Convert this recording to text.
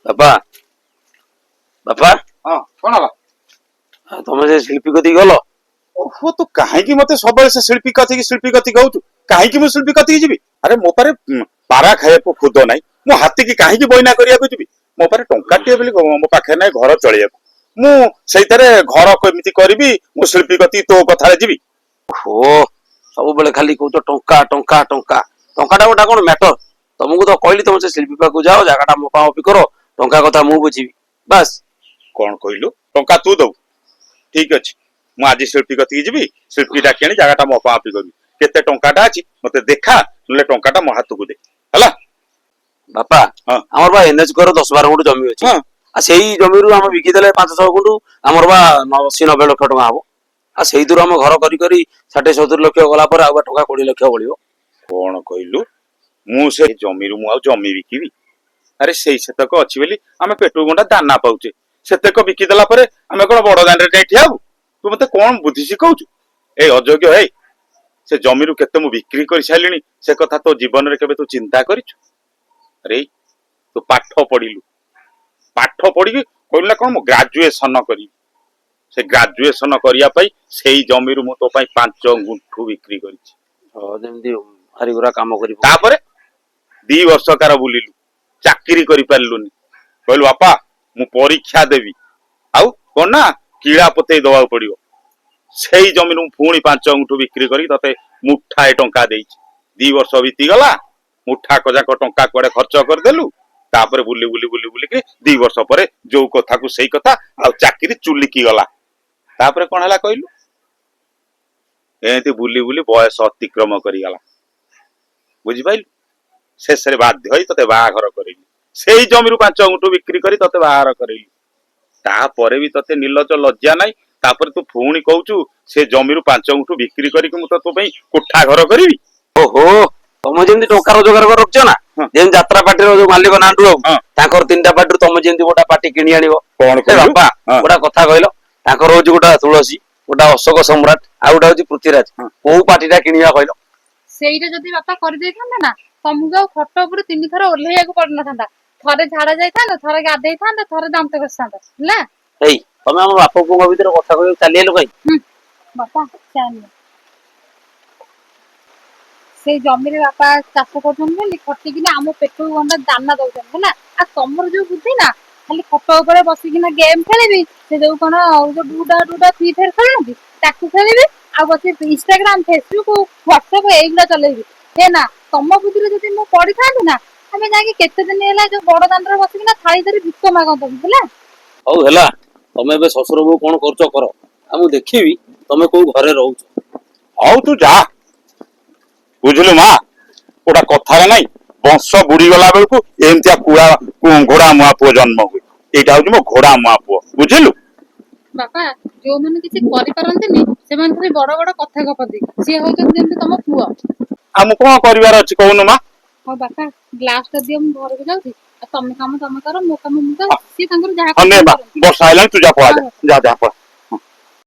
ବାପା ବାପା ହଁ କଣ ହେଲା? ତମେ ସେ ଶିଳ୍ପୀ କତିକି ଗଲ? ଓହୋ ତୁ କାହିଁକି ମତେ ସବୁବେଳେ ସେ ଶିଳ୍ପୀ କତିକି କହୁଛୁ? କାହିଁକି ମୁଁ ଶିଳ୍ପୀ କତିକି ଯିବି? ଆରେ ମୋ ପାରେ ପାରା ଖାଇବାକୁ ଖୁଦ ନାହିଁ, ମୁଁ ହାତୀକି କାହିଁକି ବଇନା କରିବାକୁ ଯିବି? ମୋ ପାରେ ଟଙ୍କାଟିଏ ବୋଲି ମୋ ପାଖରେ ନାହିଁ ଘର ଚଳିବାକୁ। ମୁଁ ସେଇଥିରେ ଘର କେମିତି କରିବି, ମୁଁ ଶିଳ୍ପୀ କତିକି ତୋ କଥାରେ ଯିବି? ଓ ସବୁବେଳେ ଖାଲି କହୁଛ ଟଙ୍କା ଟଙ୍କା ଟଙ୍କା। ଟଙ୍କାଟା ଗୋଟା କଣ ମ୍ୟାଟର? ତମକୁ ତ କହିଲି ତମେ ସେ ଶିଳ୍ପୀ ପାଖକୁ ଯାଅ, ଜାଗାଟା ମପାମପି କର, ଟଙ୍କା କଥା ମୁଁ ବୁଝିବି ବାସ୍। କଣ କହିଲୁ? ଟଙ୍କା ତୁ ଦବୁ? ଠିକ ଅଛି, ମୁଁ ଆଜି ଶିଳ୍ପୀ କତିକି ଯିବି, ଶିଳ୍ପୀ ଡାକି ଆଣି ଜାଗାଟା ମପାମପି କରିବି। କେତେ ଟଙ୍କାଟା ଅଛି ମତେ ଦେଖା, ନହେଲେ ଟଙ୍କାଟା ମୋ ହାତକୁ ଦେ ହେଲା। ବାପା ହଁ ଆମର ବା NH କର 10-12 ଗୁଣ୍ଠ ଜମି ଅଛି। ହଁ ଆଉ ସେଇ ଜମିରୁ ଆମେ ବିକିଦେଲେ 500 ଗୁଣ୍ଠ ଆମର ବା 80-90 ଲକ୍ଷ ଟଙ୍କା ହବ। ଆଉ ସେଇଥିରୁ ଆମ ଘର କରି କରି 60-70 ଲକ୍ଷ ଗଲା ପରେ ଆଉ ଟଙ୍କା 20 ଲକ୍ଷ ବଳିବ। କଣ କହିଲୁ? ମୁଁ ସେ ଜମିରୁ ମୁଁ ଆଉ ଜମି ବିକିବି? ଆରେ ସେଇ ସେତକ ଅଛି ବୋଲି ଆମେ ପେଟୁ ଗଣ୍ଡା ଦାନା ପାଉଛେ, ସେତକ ବିକିଦେଲା ପରେ ଆମେ କଣ ବଡ ଦାଣ୍ଡରେ ଯାଇ ଠିଆ ହବୁ? ତୁ ମତେ କଣ ବୁଦ୍ଧି ଶିଖଉଛୁ? ଏଇ ଅଯୋଗ୍ୟ ହେଇ, ସେ ଜମିରୁ କେତେ ମୁଁ ବିକ୍ରି କରିସାରିଲିଣି, ସେ କଥା ତୋ ଜୀବନରେ କେବେ ତୁ ଚିନ୍ତା କରିଛୁ? ଆରେ ତୁ ପାଠ ପଢିଲୁ, ପାଠ ପଢିକି କହିଲୁ ନା କଣ ମୁଁ ଗ୍ରାଜୁଏସନ କରିବି। ସେ ଗ୍ରାଜୁଏସନ କରିବା ପାଇଁ ସେଇ ଜମିରୁ ମୁଁ ତୋ ପାଇଁ 5 ଗୁଣ୍ଠୁ ବିକ୍ରି କରିଛି। ଯେମିତି ହାରିଗୁରା କାମ କରି ତାପରେ 2 ବର୍ଷ କାର ବୁଲିଲୁ, ଚାକିରି କରିପାରିଲୁନି। କହିଲୁ ବାପା ମୁଁ ପରୀକ୍ଷା ଦେବି, ଆଉ କଣ ନା କିଳା ପତେଇ ଦବାକୁ ପଡିବ। ସେଇ ଜମିରୁ ମୁଁ ପୁଣି 5 ଗୁଣ୍ଠୁ ବିକ୍ରି କରି ତତେ ମୁଠାଏ ଟଙ୍କା ଦେଇଛି। 2 ବର୍ଷ ବିତିଗଲା, ମୁଠା ଯାକ ଟଙ୍କା କୁଆଡେ ଖର୍ଚ୍ଚ କରିଦେଲୁ। ତାପରେ ବୁଲିକି 2 ବର୍ଷ ପରେ ଯୋଉ କଥାକୁ ସେଇ କଥା, ଆଉ ଚାକିରି ଚୁଲିକି ଗଲା। ତାପରେ କଣ ହେଲା କହିଲୁ? ଏମିତି ବୁଲି ବୟସ ଅତିକ୍ରମ କରିଗଲା, ବୁଝିପାରିଲୁ? ଶେଷରେ ବାଧ୍ୟ ହୋଇ ତତେ ବାହାଘର କରିଲି, ସେଇ ଜମିରୁ 5 ଗୁଣ୍ଠୁ ବିକ୍ରି କରି ତତେ ବାହାଘର କରିଲି। ତାପରେ ବି ତତେ ନିର୍ଲଜ୍ଜ ଲଜ୍ଜା ନାହିଁ। ତାପରେ ତୁ ପୁଣି କହୁଛୁ ସେ ଜମିରୁ 5 ଗୁଣ୍ଠୁ ବିକ୍ରି କରିକି ମୁଁ ତୋ ପାଇଁ କୋଠା ଘର କରିବି। ଓହୋ, ତମେ ଯେମିତି ଟଙ୍କା ରୋଜଗାର କରି ରଖିଛ ନା, ହଁ ଯେମିତି ଯାତ୍ରା ପାର୍ଟିର ଯୋଉ ମାଲିକ ନାଣ୍ଡୁ ବାବୁ, ହଁ ତାଙ୍କର 3ଟା ପାର୍ଟିରୁ ତମେ ଯେମିତି ଗୋଟା ପାର୍ଟି କିଣି ଆଣିବ। କଣ କହିଲୁ? ବାପା ହଁ ଗୋଟା କଥା କହିଲ, ତାଙ୍କର ହଉଛି ଗୋଟା ତୁଳସୀ, ଗୋଟା ଅଶୋକ ସମ୍ରାଟ, ଆଉ ଗୋଟା ହଉଛି ପୃଥ୍ୱୀରାଜ। ହଁ କୋଉ ପାର୍ଟିଟା କିଣିବା କହିଲ? ସେଇଟା ଯଦି ବାପା କରିଦେଇଥାନ୍ତେ ନା, ତମକୁ ଆଉ ଖଟ ଉପରୁ 3 ଥର ଓହ୍ଲେଇବାକୁ ପଡିନଥାନ୍ତା। ଥରେ ଝାଡା ଯାଇଥାନ୍ତା, ଥରେ ଗାଧେଇଥାନ୍ତା, ଥରେ ଦାନ୍ତ ଘଷିଥାନ୍ତା ହେଲା। ହେଇ ତମେ ଆମ ବାପ ପୁଅଙ୍କ ଭିତରେ କଥା କହିବାକୁ ଚାଲିଗଲ କାଇଁ? ବାପା ଚାଲ, ସେଇ ଜମିରେ ବାପା ଚାଷ କରୁଛନ୍ତି ବୋଲି ଖଟିକିନା ଆମ ପେଟକୁ ଗଣ୍ଡା ଦାନା ଦଉଛନ୍ତି ହେଲା। ଆଉ ତମର ଯୋଉ ବୁଦ୍ଧି ନା, ଖାଲି ଖଟ ଉପରେ ବସିକିନା ଗେମ୍ ଖେଳିବି, ସେ ଯୋଉ କଣ ଯୋଉ ଡୁଡା ଫ୍ରି ଫାୟାର ଖେଳୁନାହାନ୍ତି ତାକୁ ଖେଳିବି, ଆଉ ବସି ଇନଷ୍ଟାଗ୍ରାମ, ଫେସବୁକ, ହ୍ୱାଟ୍ସଆପ ଏଇଗୁଡା ଚଲେଇବି। ହେ ନା, ତମ ବୁଦ୍ଧିରେ ଯଦି ମୁଁ ପଢିଥାନ୍ତି ନା, ଆମେ ଯାଇକି କେତେ ଦିନ ହେଲା ଯୋଉ ବଡ ଦାଣ୍ଡରେ ବସିକିନା ଥାଳି ଧରି ଭିକ ମାଗନ୍ତୁନି ହେଲା। ହଉ ହେଲା, ତମେ ଏବେ ଶ୍ୱଶୁର ବୋହୂ କଣ କରୁଛ କର, ଆଉ ମୁଁ ଦେଖିବି ତମେ କୋଉ ଘରେ ରହୁଛ। ହଉ ତୁ ଯା, ବୁଝିଲୁ ମା? ଗୋଟା କଥାରେ ନାଇଁ, ବଂଶ ବୁଡିଗଲା ବେଳକୁ ଏମିତିଆ ଘୋଡା ମୁଆ ପୁଅ ଜନ୍ମ ହୁଏ। ଏଇଟା ହଉଛି ମୋ ଘୋଡା ମୁଆ ପୁଅ, ବୁଝିଲୁ? ବାପା ଯୋଉମାନେ କିଛି କରିପାରନ୍ତିନି ସେମାନେ ଖାଲି ବଡ ବଡ କଥା ଗପନ୍ତି, ସିଏ ହଉଛନ୍ତି ଯେମିତି ତମ ପୁଅ। ଆଉ ମୁଁ କଣ କରିବାର ଅଛି କହୁନୁ ମା? ହଉ ବାପା ଗ୍ଲାସ ଟା ଦିଅ, ମୁଁ ଘରକୁ ଯାଉଛି। ଆଉ ତମେ କାମ ତମେ କର, ମୋ କାମ ମୁଁ କର, ସିଏ ତାଙ୍କର ଯାହା ହଁ ନେ କରୁଛନ୍ତି ମା, କରନ୍ତୁ। ବର୍ଷା ହେଲାଣି, ତୁ ଯା ପଳା, ହଁ ଯା ବାପା। ଯା ପଳା।